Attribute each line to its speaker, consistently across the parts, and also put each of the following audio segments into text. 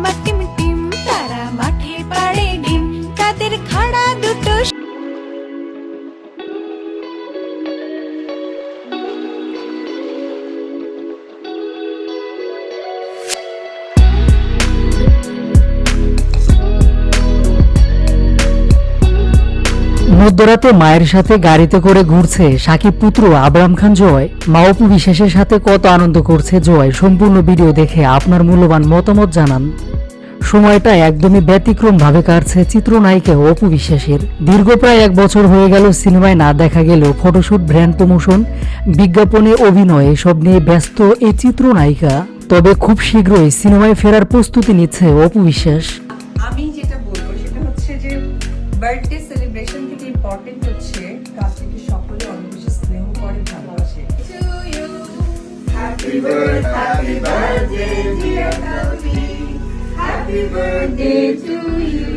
Speaker 1: মামা team team, তারা মাঠে পাড়ে ডিম, তাদের খাড়া দুটো
Speaker 2: মধ্যরাতে মায়ের সাথে গাড়িতে করে ঘুরছে সাকিব পুত্র আবরাম খান জয়। মা অপু বিশ্বাসের সাথে কত আনন্দ করছে জয়, সম্পূর্ণ ভিডিও দেখে আপনার মূল্যবান মতামত জানান। সময়টা একদমই ব্যতিক্রম ভাবে কাটছে চিত্রনায়িকা অপু বিশ্বাসের। দীর্ঘ প্রায় 1 বছর হয়ে গেল সিনেমায় না দেখা গেলেও ফটোশুট, ব্র্যান্ড প্রমোশন, বিজ্ঞাপনে অভিনয় এসব নিয়ে ব্যস্ত এই চিত্রনায়িকা। তবে খুব শীঘ্রই সিনেমায় ফেরার প্রস্তুতি নিচ্ছে অপু বিশ্বাস।
Speaker 3: আমি যেটা বলবো সেটা হচ্ছে যে বার্থডে সেলিব্রেশন থেকে ইম্পর্টেন্ট হচ্ছে কাজটাকে সকলে অনেক বেশি স্নেহ করে, ভালোবাসে।
Speaker 4: Happy birthday, dear Kavi. Happy birthday to you.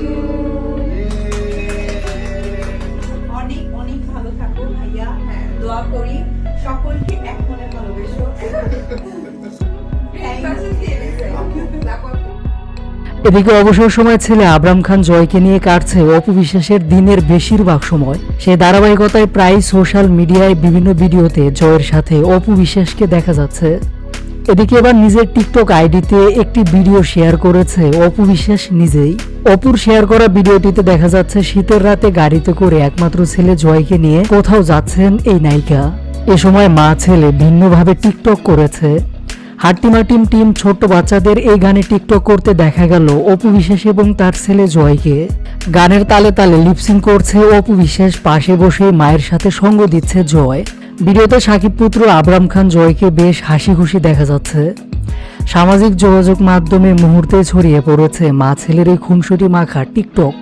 Speaker 3: অনেক অনেক ভালো থাকো ভাইয়া, দোয়া করি সকলকে এক মনে ভালোবেসো।
Speaker 2: এদিকে অবসর সময় ছেলে আবরাম খান জয়কে নিয়ে কাটছে অপু বিশ্বাসের দিনের বেশিরভাগ সময়। সেই ধারাবাহিকতায় প্রায় সোশ্যাল মিডিয়ায় বিভিন্ন ভিডিওতে জয়ের সাথে অপু বিশ্বাসকে দেখা যাচ্ছে। এদিকে এবার নিজের টিকটক আইডিতে একটি ভিডিও শেয়ার করেছে অপু বিশ্বাস নিজেই। অপুর শেয়ার করা ভিডিওটিতে দেখা যাচ্ছে শীতের রাতে গাড়িতে করে একমাত্র ছেলে জয়কে নিয়ে কোথাও যাচ্ছেন এই নায়িকা। এ সময় মা ছেলে ভিন্নভাবে টিকটক করেছে। হাট্টিমা টিম টিম ছোট্ট বাচ্চাদের এই গানে টিকটক করতে দেখা গেল অপু বিশ্বাস এবং তার ছেলে জয়কে। গানের তালে তালে লিপসিং করছে অপু বিশ্বাস, পাশে বসে মায়ের সাথে সঙ্গ দিচ্ছে জয়। ভিডিওতে সাকিব পুত্র আবরাম খান জয়কে বেশ হাসি খুশি দেখা যাচ্ছে। সামাজিক যোগাযোগ মাধ্যমে মুহূর্তে ছড়িয়ে পড়েছে মা ছেলের এই খুনসুটি মাখা টিকটক।